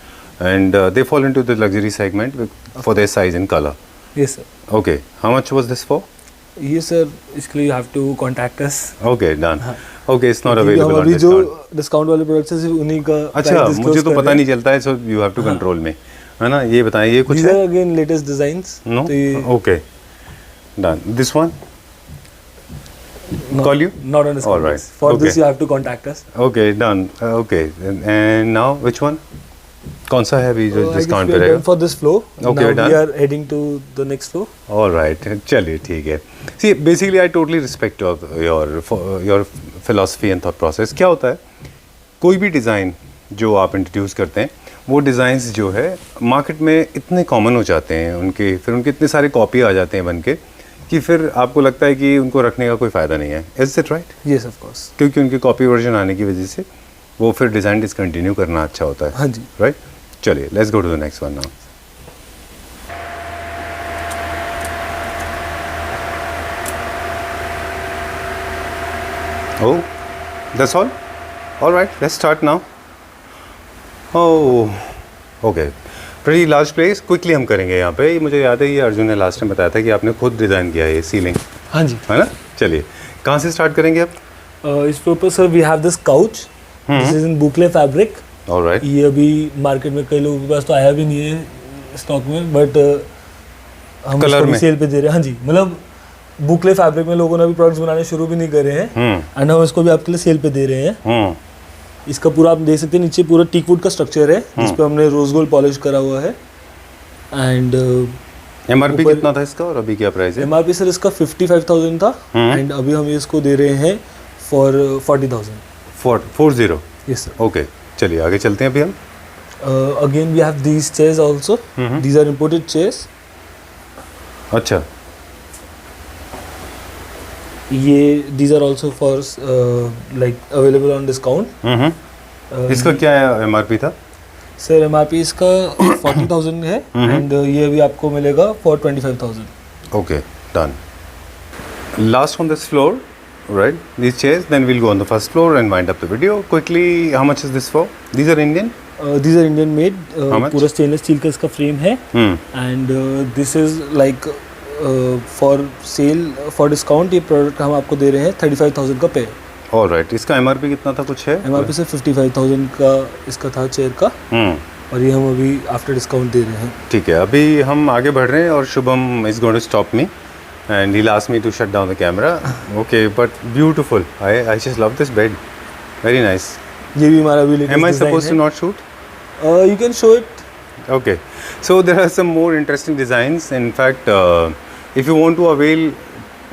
Speaker 1: and they fall into the luxury segment. for their size and color.
Speaker 2: Yes sir.
Speaker 1: Okay, how much was this for?
Speaker 2: ये sir इसके लिए you have to contact us.
Speaker 1: Okay, done. Okay, it's not
Speaker 2: क्योंकि
Speaker 1: available
Speaker 2: हम
Speaker 1: on
Speaker 2: अभी जो
Speaker 1: discount.
Speaker 2: Discount वाले products हैं सिर्फ उन्हीं का
Speaker 1: अच्छा,
Speaker 2: price disclose
Speaker 1: मुझे तो
Speaker 2: कर
Speaker 1: पता
Speaker 2: रहे
Speaker 1: नहीं चलता है, so you have to control me, है ना? ये बताएं, ये कुछ
Speaker 2: हैं. These
Speaker 1: है?
Speaker 2: are again latest designs.
Speaker 1: No?
Speaker 2: तो ये
Speaker 1: Okay, done. This one?
Speaker 2: not,
Speaker 1: Call you?
Speaker 2: Not on discount.
Speaker 1: All right.
Speaker 2: For
Speaker 1: Okay.
Speaker 2: this you have to contact us.
Speaker 1: Okay, done. Okay, and now which one? कौन सा है अभी जो
Speaker 2: I guess
Speaker 1: discount
Speaker 2: we
Speaker 1: पे
Speaker 2: are
Speaker 1: रहेगा?
Speaker 2: done for this floor.
Speaker 1: Okay,
Speaker 2: Now
Speaker 1: we're done.
Speaker 2: we are heading to the next floor.
Speaker 1: All right, चलिए ठीक है. See, basically I totally respect your philosophy and thought process. क्या होता है? कोई भी डिज़ाइन जो आप इंट्रोड्यूस करते हैं, वो डिज़ाइंस जो है मार्केट में इतने कॉमन हो जाते हैं, फिर उनके इतने सारे कॉपी आ जाते हैं बन के कि फिर आपको लगता है कि उनको रखने का कोई फ़ायदा नहीं है. Is it right?
Speaker 2: Yes of course.
Speaker 1: क्योंकि उनके कॉपी वर्जन आने की वजह से वो फिर डिज़ाइन डिसकंटिन्यू करना अच्छा होता है.
Speaker 2: हाँ जी.
Speaker 1: राइट? चलिए, let's go to the next one now. Oh, that's all? All right, let's start now. Oh, okay. Pretty large place. Quickly हम करेंगे यहाँ पे. मुझे याद है ये अर्जुन ने लास्ट टाइम बताया था कि आपने खुद डिज़ाइन किया है ये सीलिंग,
Speaker 2: हाँ जी.
Speaker 1: है ना? चलिए, कहाँ से स्टार्ट करेंगे आप?
Speaker 2: इस ऊपर sir we have this couch. This is in boucle fabric.
Speaker 1: All right.
Speaker 2: ये अभी मार्केट में कई लोगों के पास तो आया भी नहीं है स्टॉक में, बट हम
Speaker 1: Colour
Speaker 2: इसको
Speaker 1: में?
Speaker 2: सेल पे दे रहे हैं. हाँ जी, मतलब बुकले फैब्रिक में लोगों ने अभी प्रोडक्ट्स बनाने शुरू भी नहीं करे हैं एंड हम इसको भी आपके लिए सेल पे दे रहे हैं. इसका पूरा आप देख सकते हैं, नीचे पूरा टीक वुड का स्ट्रक्चर है जिस पे हमने रोज गोल्ड पॉलिश करा हुआ है. एंड
Speaker 1: MRP कितना था इसका और अभी क्या प्राइस है?
Speaker 2: एमआरपी सर इसका 55,000 था एंड अभी हम इसको दे रहे हैं फॉर 40,000.
Speaker 1: 40.
Speaker 2: Yes sir.
Speaker 1: ओके, चलिए आगे चलते हैं अभी हम.
Speaker 2: Again we have these chairs also. These are imported chairs.
Speaker 1: अच्छा,
Speaker 2: ये these are also for like available on discount.
Speaker 1: इसका क्या MRP था?
Speaker 2: सर एमआरपी इसका 40,000 है एंड ये अभी आपको मिलेगा for 25,000.
Speaker 1: Okay, done. Last on this floor, right? These chairs. Then we'll go on the first floor and wind up the video. Quickly, how much is this for? These are Indian.
Speaker 2: These are Indian made.
Speaker 1: How much?
Speaker 2: पूरा stainless steel का इसका frame है and this is like for sale for discount. ये product हम आपको दे रहे हैं 35,000 का पेयर.
Speaker 1: All right. इसका MRP कितना था, कुछ है?
Speaker 2: एमआरपी से 55,000 का इसका था चेयर का और ये हम अभी आफ्टर डिस्काउंट दे रहे हैं.
Speaker 1: ठीक है, अभी हम आगे बढ़ रहे हैं और Shubham is going to stop me and he'll ask me to shut down the camera. Okay, but beautiful. I just love this bed. Very nice.
Speaker 2: ये भी हमारा अभी latest
Speaker 1: Am I
Speaker 2: design
Speaker 1: supposed to
Speaker 2: है.
Speaker 1: not shoot?
Speaker 2: You can show it.
Speaker 1: Okay. So there are some more interesting designs. In fact, if you want to avail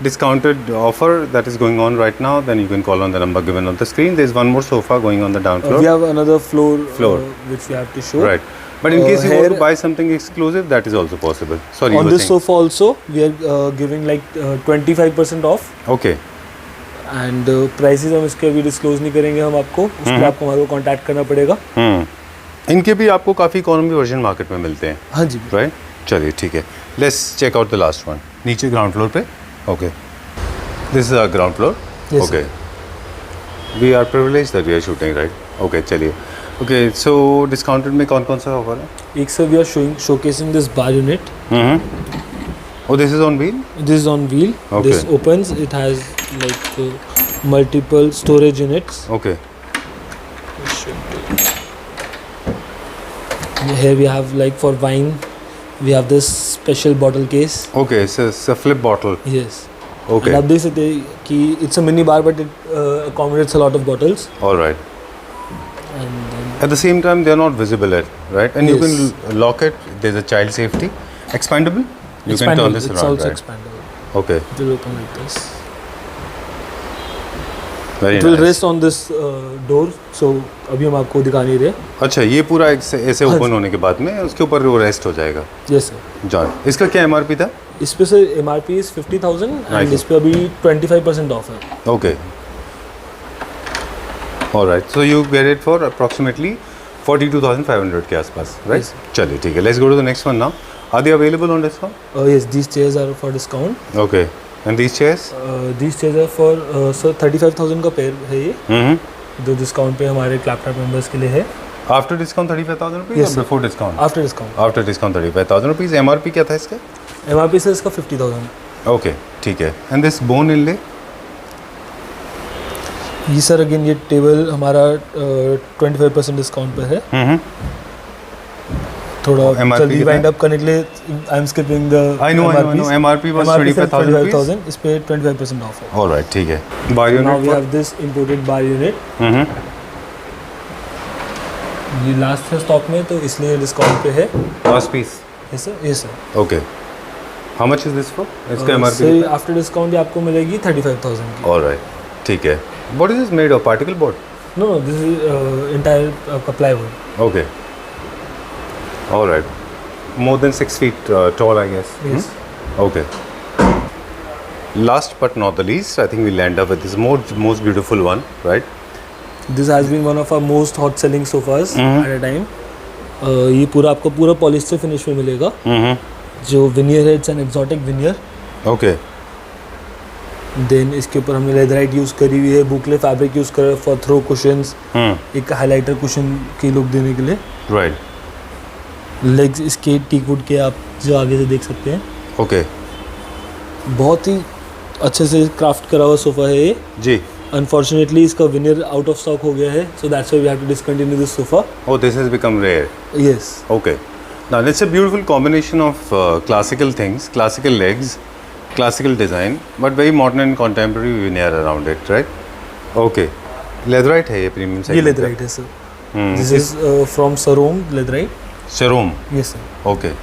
Speaker 1: discounted offer that is going on right now, then you can call on the number given on the screen. There is one more sofa going on the down floor.
Speaker 2: We have another floor,
Speaker 1: Floor.
Speaker 2: which we have to show.
Speaker 1: Right. But in case you want to
Speaker 2: here-
Speaker 1: buy something exclusive, that is also possible. Sorry, you
Speaker 2: On
Speaker 1: were
Speaker 2: this
Speaker 1: saying.
Speaker 2: sofa also we are giving like 25% off.
Speaker 1: Okay.
Speaker 2: And prices हम इसके अभी disclose नहीं करेंगे हम आपको. उसके लिए आपको हमारे को कांटेक्ट करना पड़ेगा.
Speaker 1: इनके भी आपको काफ़ी इकोनॉमी वर्जन मार्केट में मिलते हैं.
Speaker 2: हाँ जी.
Speaker 1: राइट, चलिए ठीक है. Let's check out the last one. नीचे ग्राउंड फ्लोर पे. Okay, this is our ground floor.
Speaker 2: Yes,
Speaker 1: okay, we are privilege that we are shooting, right? Okay, चलिए. ओके, सो डिस्काउंटेड में कौन कौन सा ऑफर है?
Speaker 2: एक sir we are showcasing this bar unit.
Speaker 1: Oh, this is on wheel?
Speaker 2: This is on wheel.
Speaker 1: Okay.
Speaker 2: This opens. It has like multiple storage units.
Speaker 1: Okay.
Speaker 2: Here we have like for wine, we have this special bottle case.
Speaker 1: Okay, so it's a flip bottle.
Speaker 2: Yes.
Speaker 1: Okay.
Speaker 2: And आप देख सकते हैं कि it's a mini bar but it accommodates a lot of bottles.
Speaker 1: All right.
Speaker 2: And then
Speaker 1: At the same time, they are not visible at, right? And you
Speaker 2: Yes.
Speaker 1: can lock it. There's a child safety. Expandable? You can turn
Speaker 2: expandable.
Speaker 1: this
Speaker 2: It's
Speaker 1: around,
Speaker 2: also
Speaker 1: right?
Speaker 2: expandable.
Speaker 1: Okay.
Speaker 2: It will open like this.
Speaker 1: Very
Speaker 2: It will
Speaker 1: nice.
Speaker 2: rest on this door. So अभी हम आपको दिखा नहीं रहे.
Speaker 1: अच्छा, ये पूरा ऐसे
Speaker 2: हाँ
Speaker 1: ओपन
Speaker 2: जी.
Speaker 1: होने के बाद में उसके ऊपर वो रेस्ट हो जाएगा.
Speaker 2: Yes sir.
Speaker 1: जॉन, इसका क्या MRP था?
Speaker 2: इस पे से MRP is 50,000
Speaker 1: Nice.
Speaker 2: and इस पे अभी 25% ऑफ है.
Speaker 1: Okay. All right. So you get it for approximately 42,500 के आसपास, right?
Speaker 2: Yes.
Speaker 1: चलिए ठीक है. Let's go to the next one now. Are they available on discount?
Speaker 2: Yes, these chairs are for discount.
Speaker 1: Okay. And these chairs?
Speaker 2: These chairs are for sir 35,000 का pair है ये.
Speaker 1: Mm-hmm.
Speaker 2: जो discount पे हमारे क्लैपटॉप members के लिए है.
Speaker 1: After discount 35,000 rupees
Speaker 2: Yes, sir.
Speaker 1: Before discount?
Speaker 2: After discount.
Speaker 1: After discount 35,000 rupees. MRP क्या था इसका?
Speaker 2: MRP सर इसका 50,000।
Speaker 1: ओके ठीक है। एंड दिस बोन इनले?
Speaker 2: ये सर अगेन ये टेबल हमारा 25% डिस्काउंट पे है। थोड़ा
Speaker 1: MRP
Speaker 2: जल्दी
Speaker 1: कितना
Speaker 2: वाइंड
Speaker 1: है?
Speaker 2: अप करने के लिए I am skipping the
Speaker 1: I know, MRP was 25,000 rupees.
Speaker 2: इस पे 25% ऑफ है।
Speaker 1: ऑलराइट ठीक है। By
Speaker 2: now we
Speaker 1: unit?
Speaker 2: Have this imported bar unit. ये लास्ट है स्टॉक में तो इसलिए डिस्काउंट पे है।
Speaker 1: Last piece?
Speaker 2: Yes sir.
Speaker 1: Okay. How much is this for? इसका MRP?
Speaker 2: सर आफ्टर डिस्काउंट ये आपको मिलेगी 35,000 की।
Speaker 1: ऑलराइट ठीक है। What is this made of? Particle board?
Speaker 2: No this is entire आपका plywood.
Speaker 1: Okay. All right. More than 6 feet tall, I guess.
Speaker 2: Yes.
Speaker 1: Okay. Last but not the least, I think we'll end up with this most beautiful one, right?
Speaker 2: This has been one of our most hot selling sofas at a time. ये पूरा आपको पूरा polyester finish में मिलेगा। जो veneer है it's an exotic veneer.
Speaker 1: Okay.
Speaker 2: Then इसके ऊपर हमने लेदराइट यूज़ करी हुई है, बुकले फैब्रिक यूज़ करा है फॉर थ्रो कुशंस, एक हाइलाइटर कुशन की लुक देने के लिए।
Speaker 1: Right.
Speaker 2: लेग्स इसके टीक वुड के आप जो आगे से देख सकते हैं।
Speaker 1: Okay.
Speaker 2: बहुत ही अच्छे से क्राफ्ट करा हुआ सोफ़ा है ये।
Speaker 1: जी।
Speaker 2: अनफॉर्चुनेटली इसका विनियर आउट ऑफ स्टॉक हो गया है, so that's why we have to discontinue this sofa.
Speaker 1: Oh, this has become rare.
Speaker 2: Yes.
Speaker 1: Okay. Now it's a beautiful combination of classical things, classical legs, classical design, but very modern and contemporary veneer around it, right? Okay. Leatherite है ये premium segment?
Speaker 2: ये leatherite है sir. This is from Serum leatherite.
Speaker 1: Serum.
Speaker 2: Yes sir.
Speaker 1: Okay.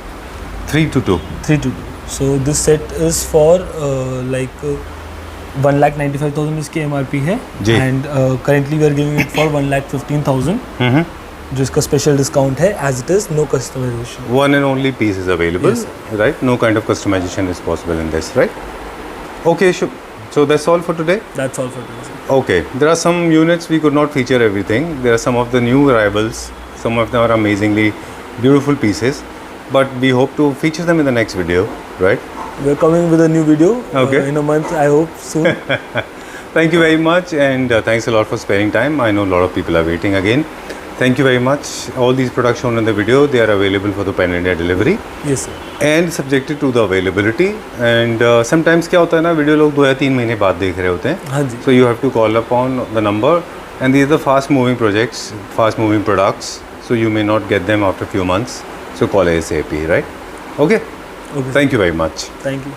Speaker 1: 322.
Speaker 2: 322। So this set is for like 1,95,000 इसकी MRP है
Speaker 1: जी।
Speaker 2: and currently we are giving it for 1,15,000 जो इसका special discount है as it is no customization।
Speaker 1: One and only piece is available,
Speaker 2: Yes,
Speaker 1: right? No kind of customization is possible in this, right? Okay, so that's all for today.
Speaker 2: That's all for today, sir.
Speaker 1: Okay, there are some units we could not feature everything. There are some of the new arrivals. Some of them are amazingly beautiful pieces, but we hope to feature them in the next video, right?
Speaker 2: We're coming with a new video
Speaker 1: Okay.
Speaker 2: in a month, I hope soon।
Speaker 1: Thank you very much, and thanks a lot for sparing time. I know a lot of people are waiting again. Thank you very much. All these products shown in the video, they are available for the Pan India delivery
Speaker 2: Yes sir।
Speaker 1: and subjected to the availability. And sometimes क्या होता है ना, video लोग 2 या 3 महीने बाद देख रहे होते हैं।
Speaker 2: हाँ जी।
Speaker 1: So you have to call upon the number, and these are the fast moving projects, fast moving products. So you may not get them after few months. So call ASAP, right? Okay.
Speaker 2: Okay।
Speaker 1: Thank you very much.
Speaker 2: Thank you।